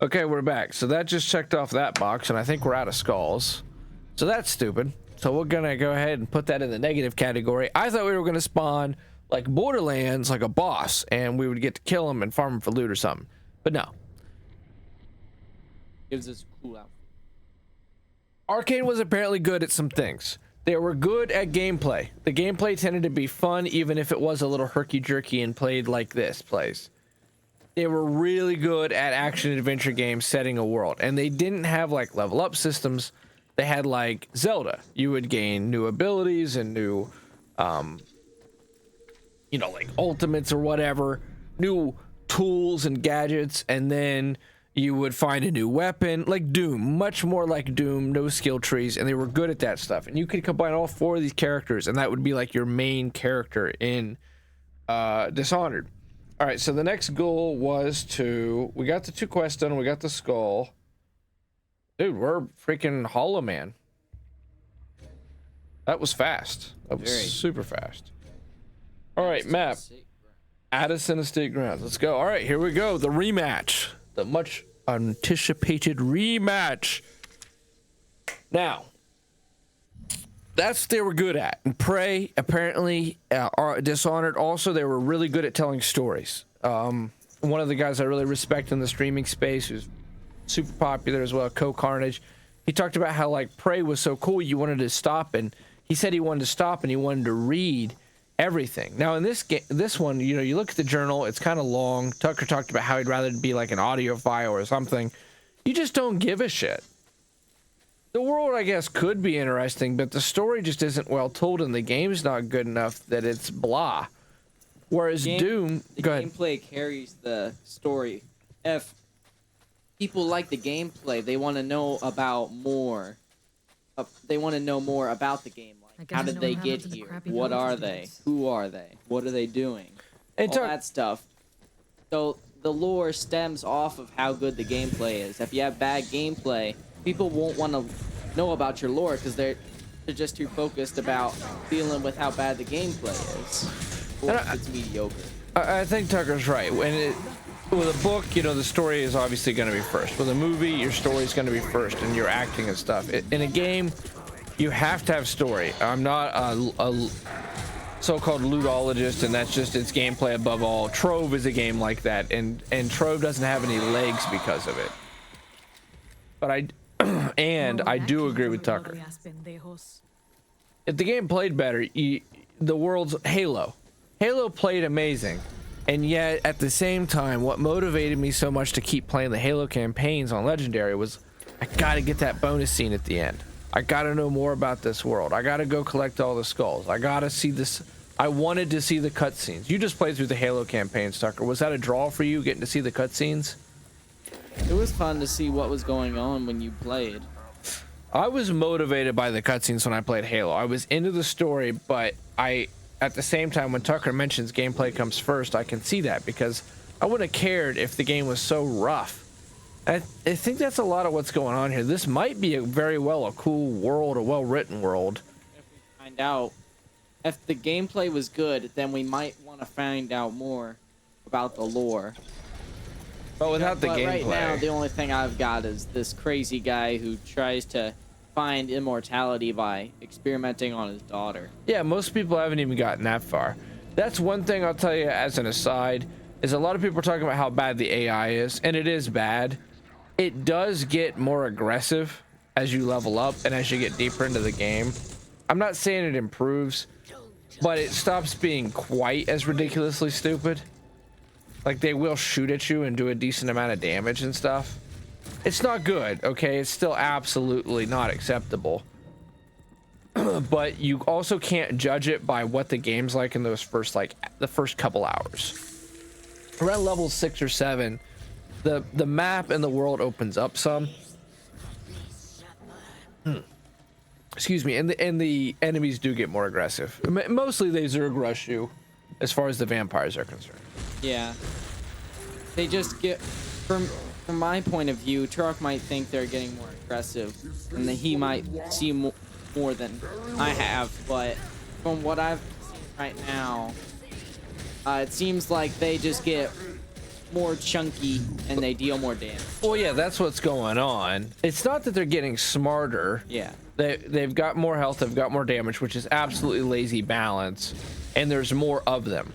Okay, we're back. So that just checked off that box, and I think we're out of skulls. So that's stupid. So we're gonna go ahead and put that in the negative category. I thought we were gonna spawn like Borderlands, like a boss, and we would get to kill him and farm him for loot or something. But no. Gives us a cool outfit. Arkane was apparently good at some things. They were good at gameplay. The gameplay tended to be fun, even if it was a little herky-jerky and played like this plays. They were really good at action adventure games setting a world, and they didn't have like level up systems. They had like Zelda. You would gain new abilities and new you know, like ultimates or whatever, new tools and gadgets, and then you would find a new weapon, like Doom, much more like Doom, no skill trees, and they were good at that stuff. And you could combine all four of these characters, and that would be like your main character in Dishonored. All right, so the next goal was we got the 2 quests done, we got the skull. Dude, we're freaking Hollow Man. That was fast. That was super fast. All right, map. Addison Estate Grounds. Let's go. All right, here we go. The rematch. The much anticipated rematch. Now, that's what they were good at. And Prey, apparently, Dishonored, also, they were really good at telling stories. One of the guys I really respect in the streaming space, who's super popular as well, Co-Carnage, he talked about how, like, Prey was so cool, you wanted to stop, and he said he wanted to stop and he wanted to read everything. Now, in this one, you know, you look at the journal, it's kind of long. Tucker talked about how he'd rather it be like an audio file or something. You just don't give a shit. The world, I guess, could be interesting, but the story just isn't well told, and the game's not good enough that it's blah. Whereas Doom, go ahead. Gameplay carries the story. If people like the gameplay, they want to know about more. They want to know more about the game. Like, how did they get here? What are they? Who are they? What are they doing? All that stuff. So the lore stems off of how good the gameplay is. If you have bad gameplay, people won't want to know about your lore because they're just too focused about dealing with how bad the gameplay is. Or if it's mediocre. I think Tucker's right. With a book, you know, the story is obviously going to be first. With a movie, your story is going to be first, and your acting and stuff. In a game, you have to have story. I'm not a so-called lootologist, and that's just its gameplay above all. Trove is a game like that, and Trove doesn't have any legs because of it. But I do agree with Tucker. If the game played better, the world's Halo. Halo played amazing, and yet at the same time, what motivated me so much to keep playing the Halo campaigns on Legendary was I gotta get that bonus scene at the end. I gotta know more about this world. I gotta go collect all the skulls. I gotta see this. I wanted to see the cutscenes. You just played through the Halo campaign, Tucker. Was that a draw for you, getting to see the cutscenes? It was fun to see what was going on when you played. I was motivated by the cutscenes when I played Halo. I was into the story, but at the same time, when Tucker mentions gameplay comes first, I can see that because I wouldn't have cared if the game was so rough. I think that's a lot of what's going on here. This might be a cool world, a well-written world. If we find out, if the gameplay was good, then we might want to find out more about the lore. But without the gameplay. Right now, the only thing I've got is this crazy guy who tries to find immortality by experimenting on his daughter. Yeah, most people haven't even gotten that far. That's one thing I'll tell you as an aside, is a lot of people are talking about how bad the AI is, and it is bad. It does get more aggressive as you level up and as you get deeper into the game. I'm not saying it improves, but it stops being quite as ridiculously stupid. Like, they will shoot at you and do a decent amount of damage and stuff. It's not good, okay? It's still absolutely not acceptable. But you also can't judge it by what the game's like in those first, the first couple hours. Around level 6 or 7, the map and the world opens up some. Excuse me, and the enemies do get more aggressive. Mostly they Zerg rush you, as far as the vampires are concerned. Yeah. They just get, from my point of view, Turok might think they're getting more aggressive, and that he might see more than I have, but from what I've seen right now, it seems like they just get more chunky and they deal more damage. Well, yeah, that's what's going on. It's not that they're getting smarter. Yeah. They've got more health, they've got more damage, which is absolutely lazy balance, and there's more of them.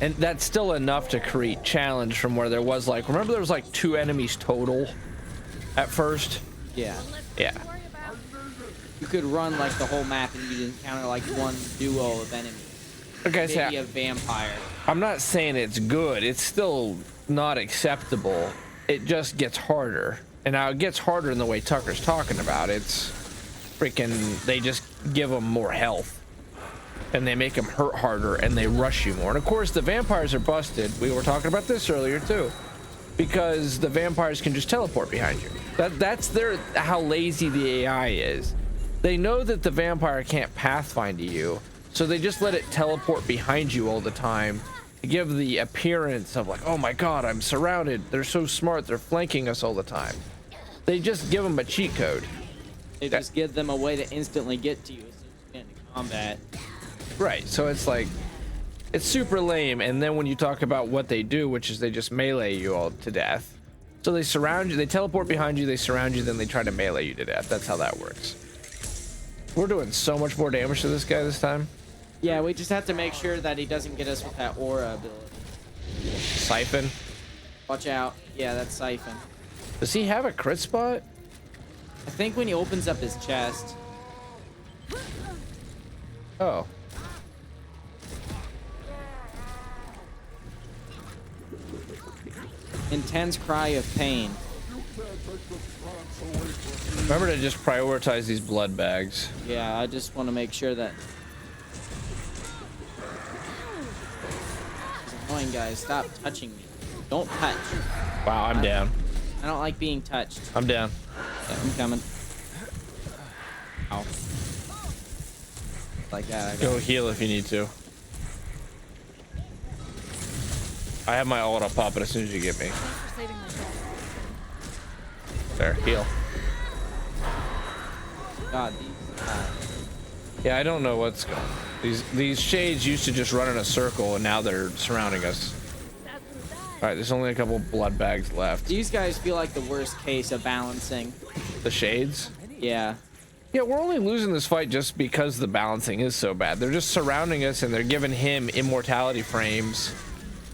And that's still enough to create challenge from where there was like, remember there was like 2 enemies total at first? Yeah. Yeah. You could run like the whole map and you'd encounter like one duo of enemies. Okay, maybe a vampire. I'm not saying it's good. It's still not acceptable. It just gets harder. And now it gets harder in the way Tucker's talking about. It's freaking, they just give them more health. And they make them hurt harder and they rush you more. And of course, the vampires are busted. We were talking about this earlier too. Because the vampires can just teleport behind you. That's how lazy the AI is. They know that the vampire can't pathfind to you. So they just let it teleport behind you all the time to give the appearance of like, oh my god, I'm surrounded. They're so smart. They're flanking us all the time. They just give them a cheat code. They just give them a way to instantly get to you as soon as you get into combat. Right. So it's like, it's super lame. And then when you talk about what they do, which is they just melee you all to death. So they surround you, they teleport behind you, they surround you, then they try to melee you to death. That's how that works. We're doing so much more damage to this guy this time. Yeah, we just have to make sure that he doesn't get us with that aura ability. Siphon. Watch out. Yeah, that's Siphon. Does he have a crit spot? I think when he opens up his chest. Oh. Intense cry of pain. Remember to just prioritize these blood bags. Yeah, I just want to make sure that... Annoying guys, stop touching me. Don't touch. Wow, I'm down. I don't like being touched. I'm down. Yeah, I'm coming. Ow. Like that. Go heal if you need to. I have my ult, I'll pop it as soon as you get me. There, heal. God, these. Yeah, I don't know what's going on. These shades used to just run in a circle, and now they're surrounding us. All right, there's only a couple blood bags left. These guys feel like the worst case of balancing. The shades? Yeah. Yeah, we're only losing this fight just because the balancing is so bad. They're just surrounding us, and they're giving him immortality frames,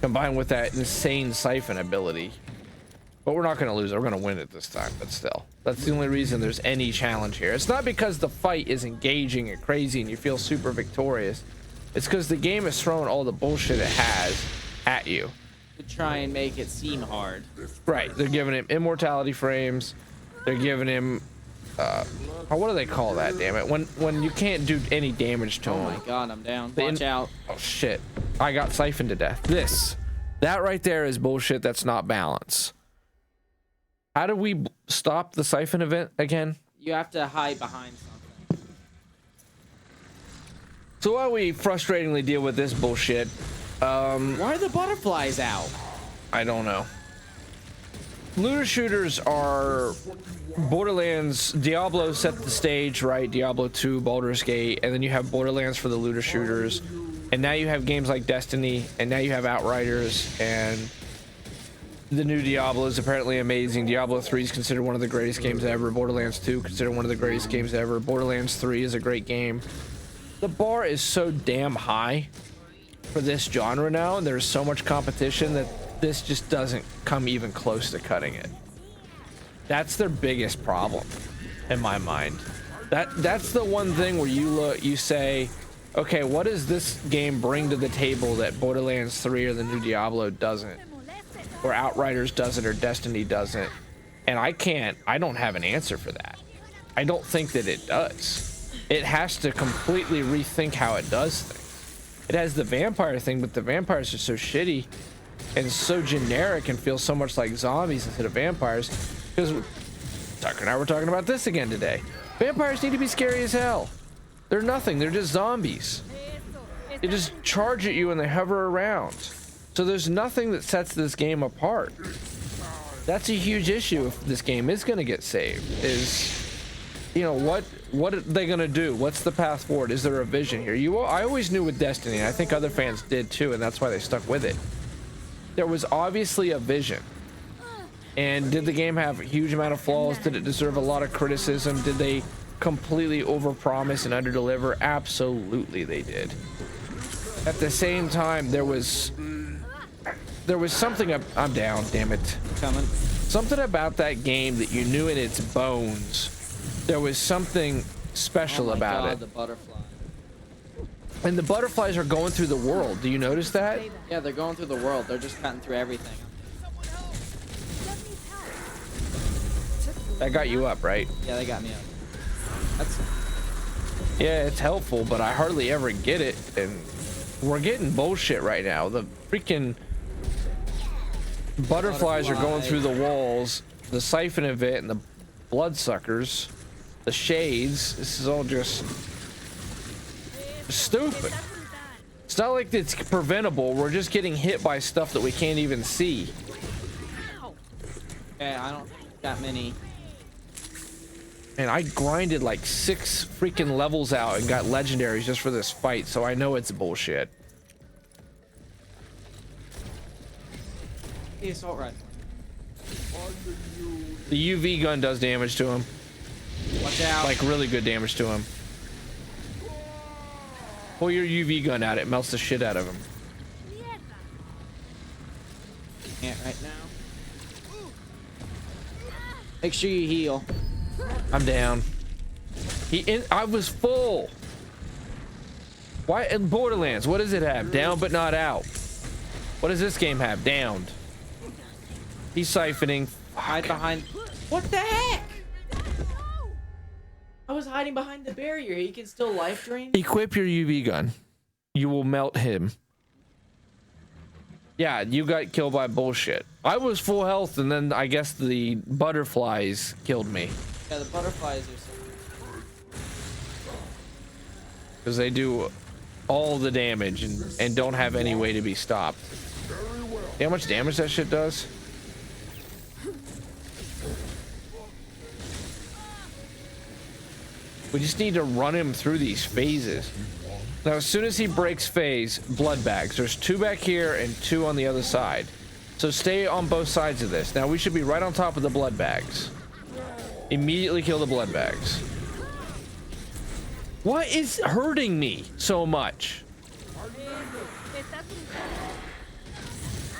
combined with that insane siphon ability. But we're not going to lose it. We're going to win it this time, but still. That's the only reason there's any challenge here. It's not because the fight is engaging and crazy and you feel super victorious. It's because the game is throwing all the bullshit it has at you. To try and make it seem hard. Right. They're giving him immortality frames. They're giving him... what do they call that, damn it? When you can't do any damage to him. Oh my god, I'm down. Watch out. Oh shit. I got siphoned to death. That right there is bullshit. That's not balance. How do we stop the siphon event again? You have to hide behind something. So while we frustratingly deal with this bullshit, why are the butterflies out? I don't know. Looter shooters are Borderlands. Diablo set the stage, right? Diablo 2, Baldur's Gate, and then you have Borderlands for the looter shooters, and now you have games like Destiny, and now you have Outriders, and the new Diablo is apparently amazing. Diablo 3 is considered one of the greatest games ever. Borderlands 2 considered one of the greatest games ever. Borderlands 3 is a great game. The bar is so damn high for this genre now, and there's so much competition that this just doesn't come even close to cutting it. That's their biggest problem in my mind. That's the one thing where you say, okay, what does this game bring to the table that Borderlands 3 or the new Diablo doesn't, or Outriders doesn't, or Destiny doesn't? And I don't have an answer for that. I don't think that it does. It has to completely rethink how it does things. It has the vampire thing, but the vampires are so shitty and so generic and feel so much like zombies instead of vampires. Because Tucker and I were talking about this again today. Vampires need to be scary as hell. They're nothing. They're just zombies. They just charge at you and they hover around. So there's nothing that sets this game apart. That's a huge issue if this game is going to get saved. Is, you know, what are they going to do? What's the path forward? Is there a vision here? I always knew with Destiny, and I think other fans did too, and that's why they stuck with it. there was obviously a vision. And did the game have a huge amount of flaws? Did it deserve a lot of criticism? Did they completely overpromise and underdeliver? Absolutely they did. At the same time, there was something I'm down, damn it. Coming. Something about that game that you knew in its bones. There was something special about it. The butterfly. And the butterflies are going through the world. Do you notice that? Yeah, they're going through the world. They're just cutting through everything. That got you up, right? Yeah, they got me up. That's... Yeah, it's helpful, but I hardly ever get it. And we're getting bullshit right now. The freaking butterflies are going through the walls. The siphon event and the bloodsuckers. The shades. This is all just stupid. It's not like it's preventable. We're just getting hit by stuff that we can't even see. Yeah, I don't think that many. And I grinded like 6 freaking levels out and got legendaries just for this fight, so I know it's bullshit. The assault rifle. The UV gun does damage to him. Watch out. Like really good damage to him. Pull your UV gun out, it melts the shit out of him. Can't right now. Make sure you heal. I'm down. I was full. Why in Borderlands? What does it have? Down but not out. What does this game have? Downed. He's siphoning. Hide behind. What the heck? I was hiding behind the barrier. He can still life drain. Equip your UV gun. You will melt him. Yeah, you got killed by bullshit. I was full health, and then I guess the butterflies killed me. Yeah, the butterflies are so... Because they do all the damage and don't have any way to be stopped. See how much damage that shit does? We just need to run him through these phases. Now, as soon as he breaks phase, blood bags. There's 2 back here and 2 on the other side. So stay on both sides of this. Now, we should be right on top of the blood bags. Immediately kill the blood bags. What is hurting me so much?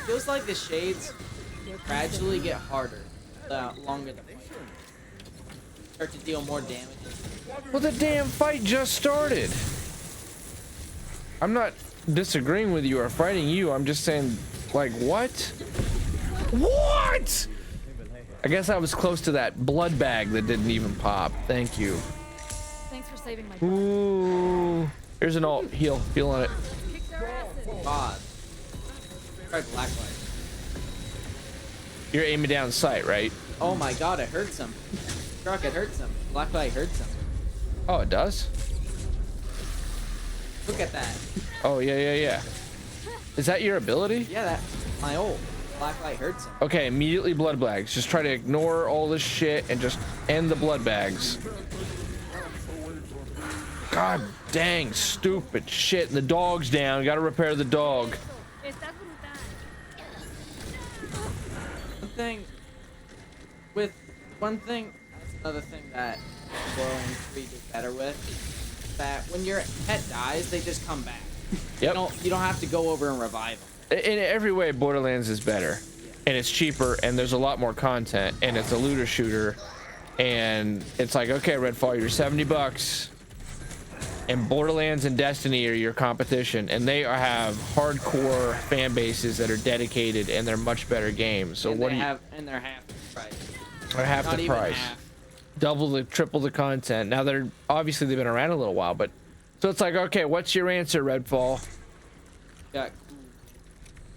Feels like the shades gradually get harder the longer the fight. Start to deal more damage. Well, the damn fight just started. I'm not disagreeing with you or fighting you. I'm just saying, like, what? What? I guess I was close to that blood bag that didn't even pop. Thank you. Thanks for saving my Ooh. Here's an alt. Heal. Heal on it. God. Try black light. You're aiming down sight, right? Oh my god, it hurts him. Truck, it hurts him. Black light hurts him. Oh, it does? Look at that. Oh, yeah. Is that your ability? Yeah, that's my ult. Black light hurts him. Okay, immediately blood bags. Just try to ignore all this shit and just end the blood bags. God dang, stupid shit. The dog's down. Gotta repair the dog. One thing, that's another thing that Borderlands 3 did better with, that when your pet dies, they just come back. Yep. You don't have to go over and revive them. In every way, Borderlands is better. And it's cheaper, and there's a lot more content, and it's a looter shooter. And it's like, okay, Redfall, you're $70. And Borderlands and Destiny are your competition, and they have hardcore fan bases that are dedicated, and they're much better games. So and what do you? And they're half the price. Or half Not the even price. half. Double the, triple the content. Now they're obviously they've been around a little while, but so it's like, okay, what's your answer, Redfall? Yeah.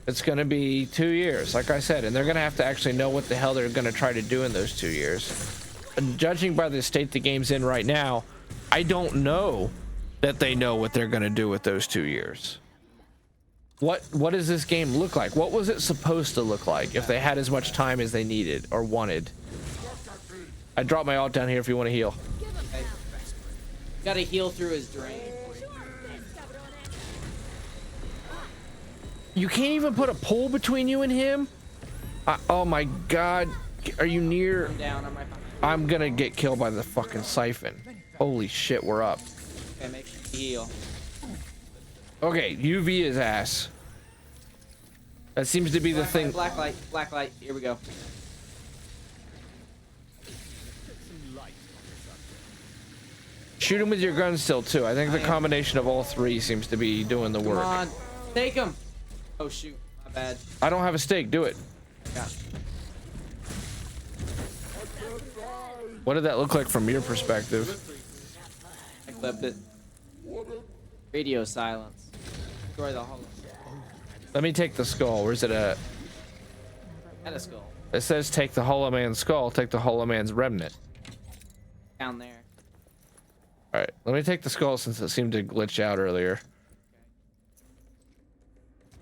It's gonna be 2 years, like I said, and they're gonna have to actually know what the hell they're gonna try to do in those 2 years. And judging by the state the game's in right now, I don't know that they know what they're gonna do with those 2 years. What does this game look like? What was it supposed to look like if they had as much time as they needed or wanted? I dropped my ult down here if you want to heal. Okay. Gotta heal through his drain. You can't even put a pole between you and him? Oh my god. Are you near? I'm down. I'm right behind. I'm gonna get killed by the fucking siphon. Holy shit, we're up. Okay, make sure you heal. Okay, UV his ass. That seems to be the thing. Black light, black light. Here we go. Shoot him with your gun still too. I think the combination of all three seems to be doing the work. Come on, take him. Oh shoot, my bad. I don't have a stake. Do it. Yeah. What did that look like from your perspective? I clipped it. Radio silence. Destroy the hollow. Let me take the skull. Where's it at? And a skull. It says take the Hollow Man's skull. Take the Hollow Man's remnant. Down there. All right, let me take the skull since it seemed to glitch out earlier.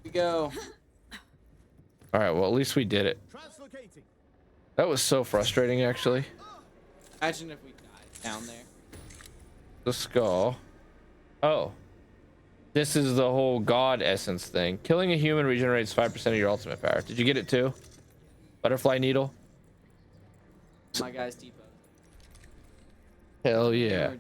Here we go. All right, well at least we did it. That was so frustrating, actually. Imagine if we died down there. The skull. Oh, this is the whole god essence thing. Killing a human regenerates 5% of your ultimate power. Did you get it too? Butterfly needle. My guy's T-pose. Hell yeah.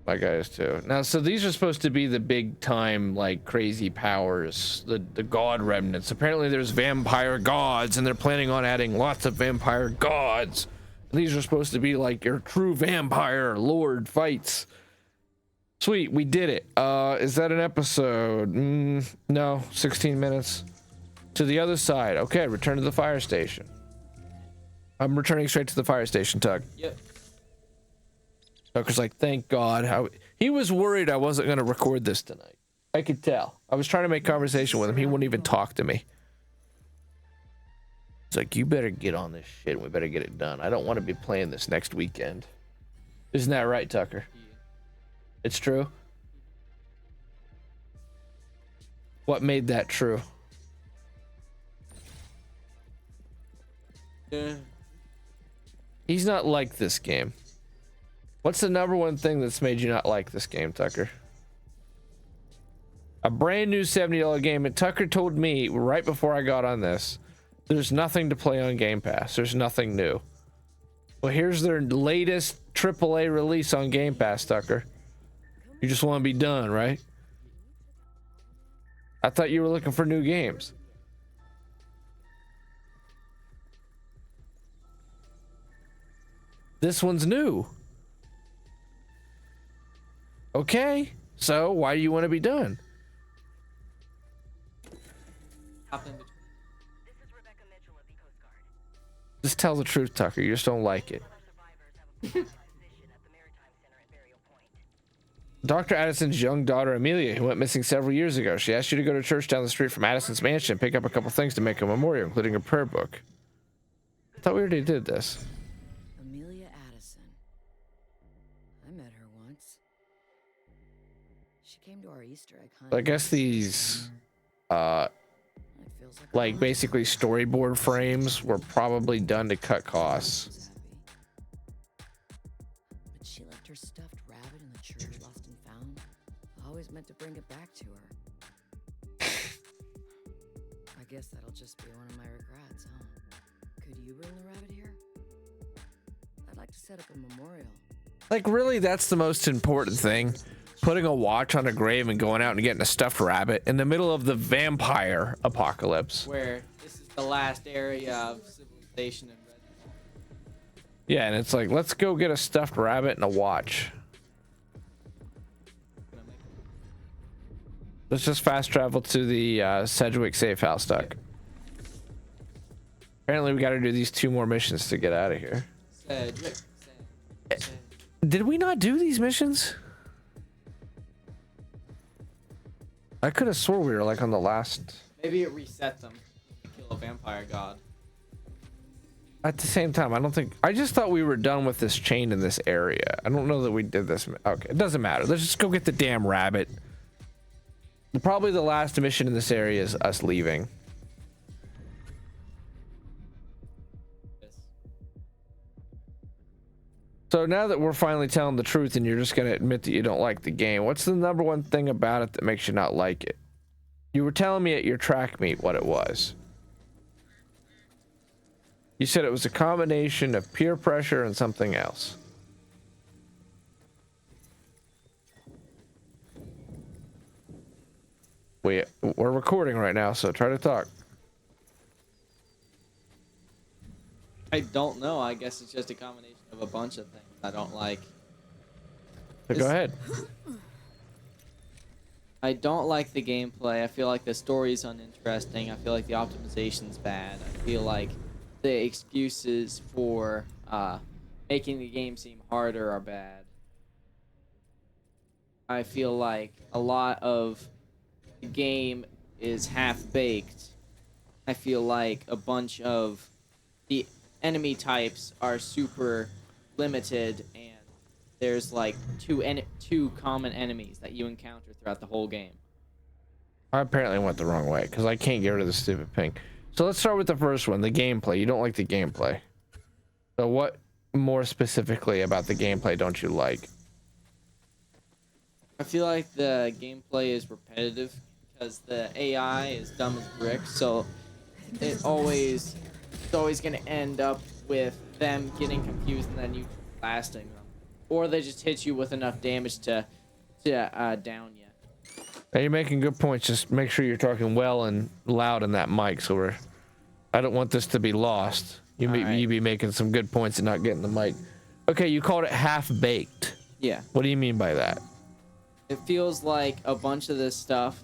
My guys too. Now, so these are supposed to be the big time, like crazy powers, the god remnants. Apparently there's vampire gods and they're planning on adding lots of vampire gods. And these are supposed to be like your true vampire lord fights. Sweet, we did it. Is that an episode? No, 16 minutes. To the other side. Okay, return to the fire station. I'm returning straight to the fire station, Tug. Yep. Tucker's like, thank God. He was worried I wasn't going to record this tonight. I could tell. I was trying to make conversation with him. He wouldn't even talk to me. He's like, you better get on this shit and we better get it done. I don't want to be playing this next weekend. Isn't that right, Tucker? Yeah. It's true? What made that true? Yeah. He's not like this game. What's the number one thing that's made you not like this game, Tucker? A brand new $70 game, and Tucker told me right before I got on this, there's nothing to play on Game Pass. There's nothing new. Well, here's their latest AAA release on Game Pass, Tucker. You just want to be done, right? I thought you were looking for new games. This one's new. Okay, so why do you want to be done? Just tell the truth, Tucker. You just don't like it. Dr. Addison's young daughter, Amelia, who went missing several years ago. She asked you to go to church down the street from Addison's mansion and pick up a couple things to make a memorial, including a prayer book. I thought we already did this. Amelia Addison. I met her once. She came to our Easter egg hunt. I guess these, like basically storyboard frames were probably done to cut costs. But she left her stuffed rabbit in the church lost and found. I always meant to bring it back to her. I guess that'll just be one of my regrets, huh? Could you bring the rabbit here? I'd like to set up a memorial. Like, really, that's the most important thing. Putting a watch on a grave and going out and getting a stuffed rabbit in the middle of the vampire apocalypse. Where this is the last area of civilization in Redfall. Yeah, and it's like, let's go get a stuffed rabbit and a watch. Let's just fast travel to the Sedgwick safe house, Duck. Apparently, we got to do these 2 more missions to get out of here. Sedgwick. Did we not do these missions? I could have swore we were like on the last. Maybe it reset them. Kill a vampire god. At the same time, I don't think. I just thought we were done with this chain in this area. I don't know that we did this. Okay, it doesn't matter. Let's just go get the damn rabbit. Probably the last mission in this area is us leaving. So now that we're finally telling the truth and you're just going to admit that you don't like the game, what's the number one thing about it that makes you not like it? You were telling me at your track meet what it was. You said it was a combination of peer pressure and something else. We're recording right now, so try to talk. I don't know. I guess it's just a combination of a bunch of things I don't like. So go ahead. I don't like the gameplay. I feel like the story's uninteresting. I feel like the optimization's bad. I feel like the excuses for making the game seem harder are bad. I feel like a lot of the game is half-baked. I feel like a bunch of the enemy types are super limited, and there's like two common enemies that you encounter throughout the whole game. I apparently went the wrong way because I can't get rid of the stupid ping. So let's start with the first one, the gameplay. You don't like the gameplay. So what more specifically about the gameplay don't you like? I feel like the gameplay is repetitive because the AI is dumb as bricks, so it's always going to end up with them getting confused and then you blasting them. Or they just hit you with enough damage to down you. Now you're making good points. Just make sure you're talking well and loud in that mic, so I don't want this to be lost. You be making some good points and not getting the mic. Okay, you called it half-baked. Yeah. What do you mean by that? It feels like a bunch of this stuff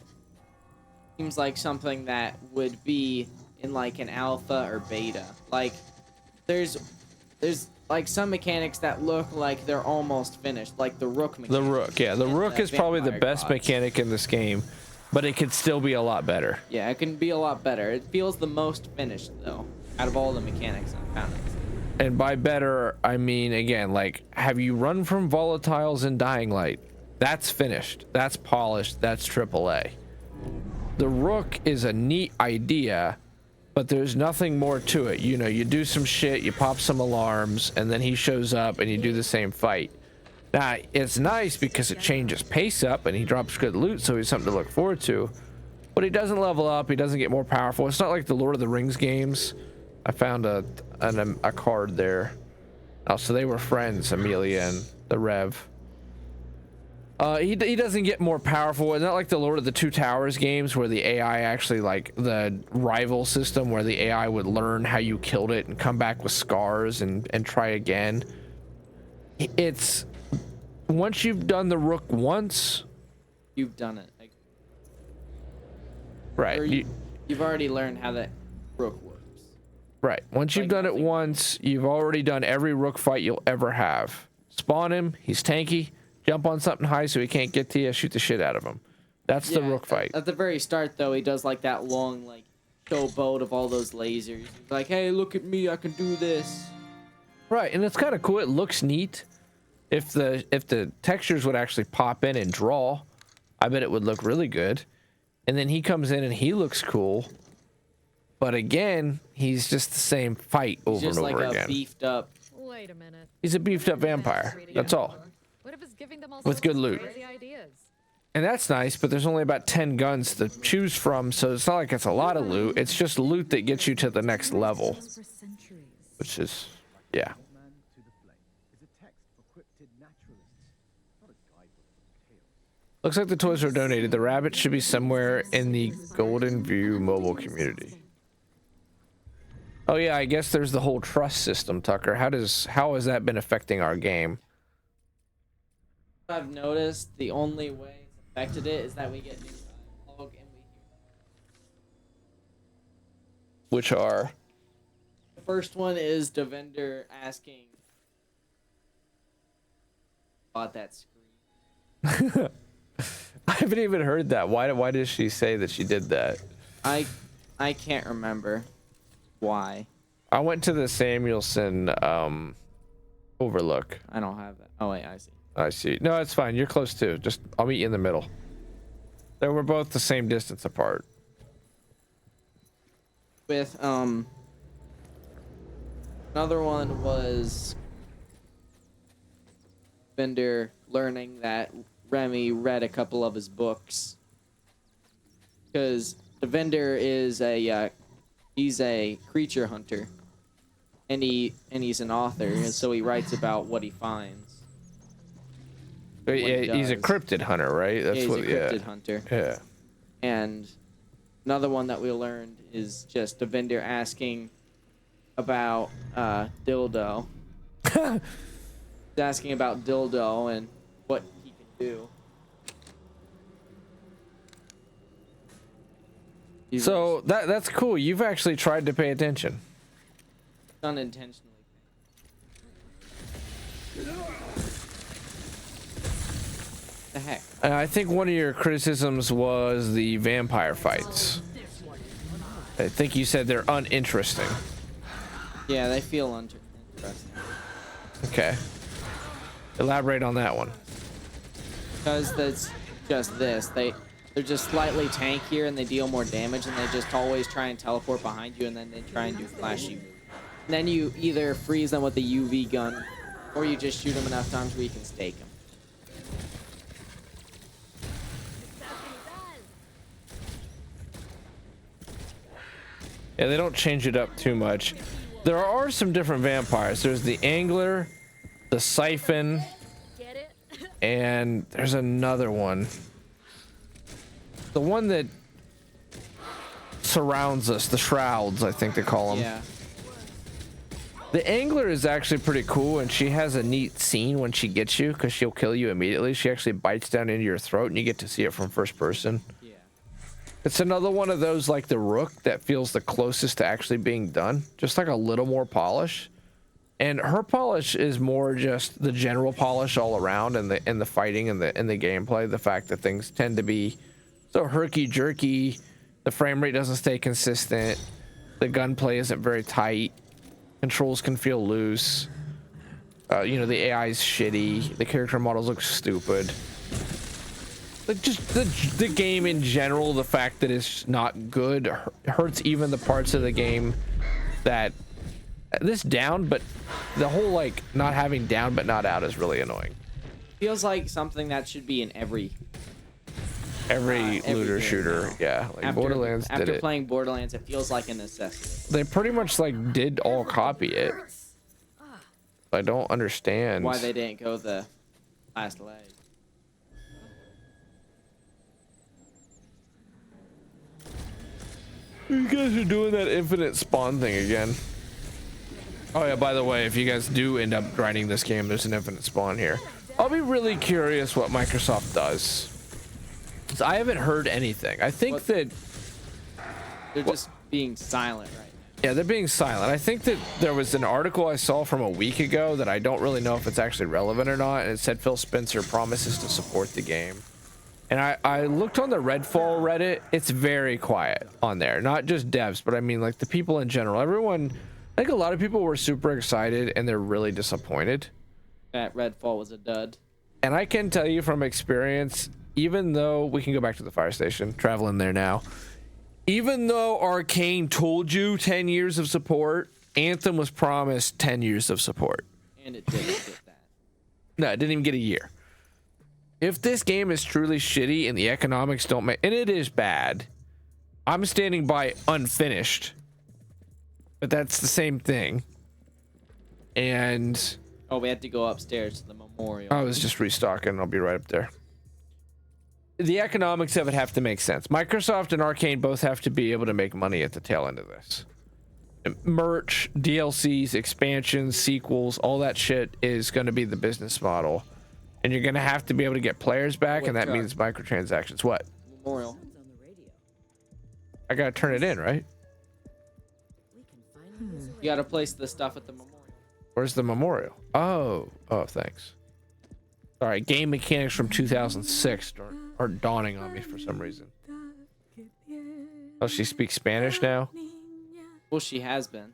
seems like something that would be in like an alpha or beta. Like there's like some mechanics that look like they're almost finished, like the rook mechanic. The rook, yeah. The rook is probably the best mechanic in this game, but it could still be a lot better. Yeah, it can be a lot better. It feels the most finished though, out of all the mechanics I've found. And by better, I mean, again, like, have you run from volatiles in Dying Light? That's finished. That's polished. That's AAA. The rook is a neat idea, but there's nothing more to it. You know, you do some shit, you pop some alarms, and then he shows up and you do the same fight. Now, it's nice because it changes pace up and he drops good loot, so he's something to look forward to. But he doesn't level up, he doesn't get more powerful. It's not like the Lord of the Rings games. I found a card there. Oh, so they were friends, Amelia and the Rev. He doesn't get more powerful. It's not like the Lord of the Two Towers games where the AI actually, like the rival system where the AI would learn how you killed it and come back with scars and try again. It's once you've done the rook once, you've done it. Like, right. You've already learned how that rook works. Right. Once you've done it once, you've already done every rook fight you'll ever have. Spawn him. He's tanky. Jump on something high so he can't get to you. Shoot the shit out of him. That's the rook fight. At the very start, though, he does like that long, like, showboat of all those lasers. He's like, hey, look at me. I can do this. Right. And it's kind of cool. It looks neat. If the textures would actually pop in and draw, I bet it would look really good. And then he comes in and he looks cool. But again, he's just the same fight over and over again. Just like a beefed up. Wait a minute. He's a beefed up vampire. That's all. What if it's giving them all With good loot. crazy ideas? And that's nice, but there's only about 10 guns to choose from, so it's not like it's a lot of loot. It's just loot that gets you to the next level. Which is, yeah. Looks like the toys are donated. The rabbit should be somewhere in the Golden View mobile community. Oh yeah, I guess there's the whole trust system, Tucker. How has that been affecting our game? I've noticed the only way it's affected it is that we get new dialogue and we hear. Which are? The first one is the vendor asking about that screen. I haven't even heard that. Why does she say that she did that? I can't remember why. I went to the Samuelson overlook. I don't have that. Oh wait, I see. I see. No, it's fine. You're close too. Just I'll meet you in the middle. They were both the same distance apart. With another one was vendor learning that Remy read a couple of his books. because the vendor is he's a creature hunter, and he's an author, and so he writes about what he finds. But yeah, he's a cryptid hunter, right? That's he's what. a cryptid hunter. Yeah. And another one that we learned is just a vendor asking about dildo. He's asking about dildo and what he can do. So that's cool. You've actually tried to pay attention. Unintentionally. The heck? I think one of your criticisms was the vampire fights. I think you said they're uninteresting. Yeah, they feel interesting. Okay. Elaborate on that one. Because that's just this. They're just slightly tankier and they deal more damage, and they just always try and teleport behind you, and then they try and do flashy moves. And then you either freeze them with a UV gun, or you just shoot them enough times where you can stake them. Yeah, they don't change it up too much. There are some different vampires. There's the angler, the siphon, and there's another one. The one that surrounds us, the shrouds, I think they call them. Yeah. The angler is actually pretty cool, and she has a neat scene when she gets you, because she'll kill you immediately. She actually bites down into your throat, and you get to see it from first person. Yeah. It's another one of those, like the Rook, that feels the closest to actually being done. Just like a little more polish. And her polish is more just the general polish all around, and the fighting and the gameplay. The fact that things tend to be so herky-jerky. The frame rate doesn't stay consistent. The gunplay isn't very tight. Controls can feel loose. You know, the AI is shitty. The character models look stupid. Like, just the game in general, the fact that it's not good hurts even the parts of the game that this down, but the whole like not having down but not out is really annoying. Feels like something that should be in every looter game shooter. now. Yeah, like Borderlands did it. After playing Borderlands, it feels like a necessity. They pretty much like did all copy it. I don't understand why they didn't go the last leg. You guys are doing that infinite spawn thing again. Oh yeah, by the way, if you guys do end up grinding this game, there's an infinite spawn here. I'll be really curious what Microsoft does. 'Cause I haven't heard anything. I think that they're just being silent right now. Yeah, they're being silent. I think that there was an article I saw from a week ago that I don't really know if it's actually relevant or not, and it said Phil Spencer promises to support the game. And I looked on the Redfall Reddit. It's very quiet on there. Not just devs, but I mean like the people in general. Everyone, I think a lot of people were super excited and they're really disappointed. That Redfall was a dud. And I can tell you from experience, even though we can go back to the fire station, traveling there now. Even though Arkane told you 10 years of support, Anthem was promised 10 years of support. And it didn't get that. No, it didn't even get a year. If this game is truly shitty and the economics don't make, and it is bad, I'm standing by unfinished. But that's the same thing. And oh, we had to go upstairs to the memorial. I was just restocking. I'll be right up there. The economics of it have to make sense. Microsoft and Arkane both have to be able to make money at the tail end of this. Merch, DLCs, expansions, sequels, all that shit is going to be the business model. And you're going to have to be able to get players back, and that means microtransactions. What? Memorial. I got to turn it in, right? You got to place the stuff at the memorial. Where's the memorial? Oh, thanks. All right, game mechanics from 2006 are dawning on me for some reason. Oh, she speaks Spanish now? Well, she has been.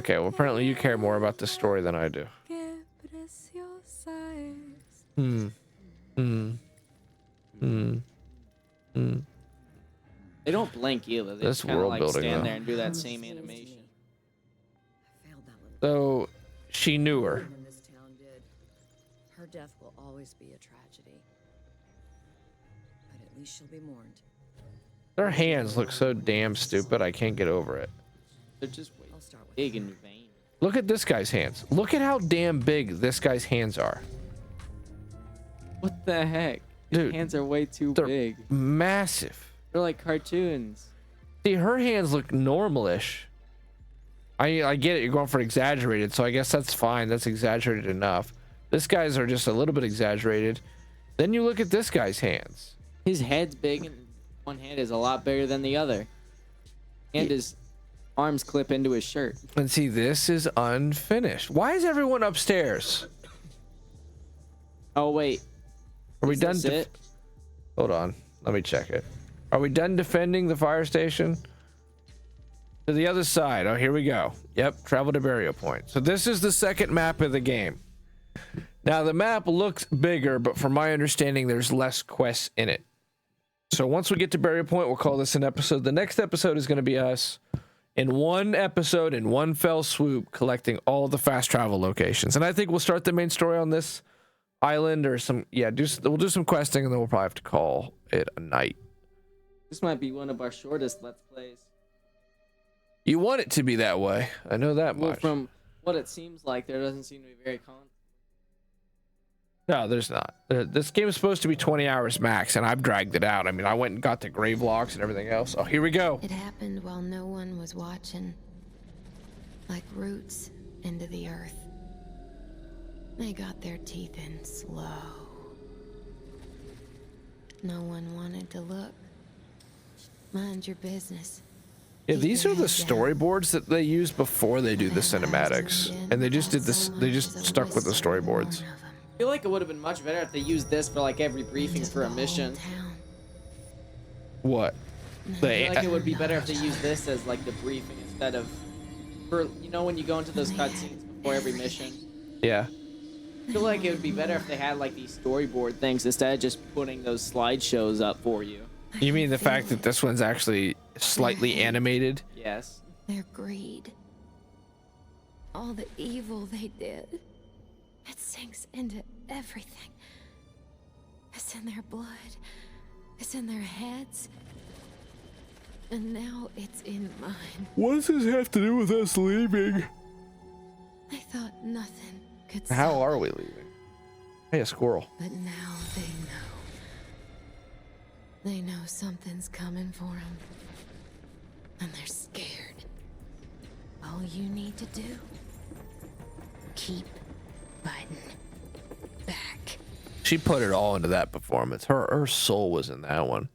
Okay, well, apparently you care more about this story than I do. They don't blink either. They just kind of like stand there and do that same animation. So she knew her. Her death will always be a tragedy. But at least she'll be mourned. Their hands look so damn stupid. I can't get over it. They're just way big and vain. Look at this guy's hands. Look at how damn big this guy's hands are. What the heck? His Dude, hands are way too they're big. Massive. They're like cartoons. See, her hands look normalish. I get it. You're going for exaggerated, so I guess that's fine. That's exaggerated enough. This guy's are just a little bit exaggerated. Then you look at this guy's hands. His head's big and one hand is a lot bigger than the other. And his arms clip into his shirt. And see, this is unfinished. Why is everyone upstairs? Oh, wait. Are we done? Is this it? Hold on. Let me check it. Are we done defending the fire station? To the other side. Oh, here we go. Yep. Travel to burial point. So this is the second map of the game. Now, the map looks bigger, but from my understanding, there's less quests in it. So once we get to burial point, we'll call this an episode. The next episode is going to be us in one episode, in one fell swoop, collecting all the fast travel locations. And I think we'll start the main story on this island or some, yeah, we'll do some questing, and then we'll probably have to call it a night. This might be one of our shortest Let's Plays. You want it to be that way. I know that Well, much. from what it seems like, there doesn't seem to be very No, there's not. This game is supposed to be 20 hours max, and I've dragged it out. I mean, I went and got the grave logs and everything else. Oh, here we go. It happened while no one was watching. Like roots into the earth. They got their teeth in slow. No one wanted to look. Mind your business. Yeah, these are the storyboards that they use before they do the cinematics, and they just did this. They just stuck with the storyboards. I feel like it would have been much better if they used this for like every briefing for a mission. What? I feel like it would be better if they used this as like the briefing instead of, for you know, when you go into those cutscenes before every mission. Yeah. I feel like it would be better if they had like these storyboard things instead of just putting those slideshows up for you. You mean the fact that this one's actually slightly animated? Yes. Their greed. All the evil they did. It sinks into everything. It's in their blood. It's in their heads. And now it's in mine. What does this have to do with us leaving? I thought nothing could How stop are it, we leaving? Hey, a squirrel. But now they know. They know something's coming for them. And they're scared. All you need to do, keep fighting back. She put it all into that performance. Her soul was in that one.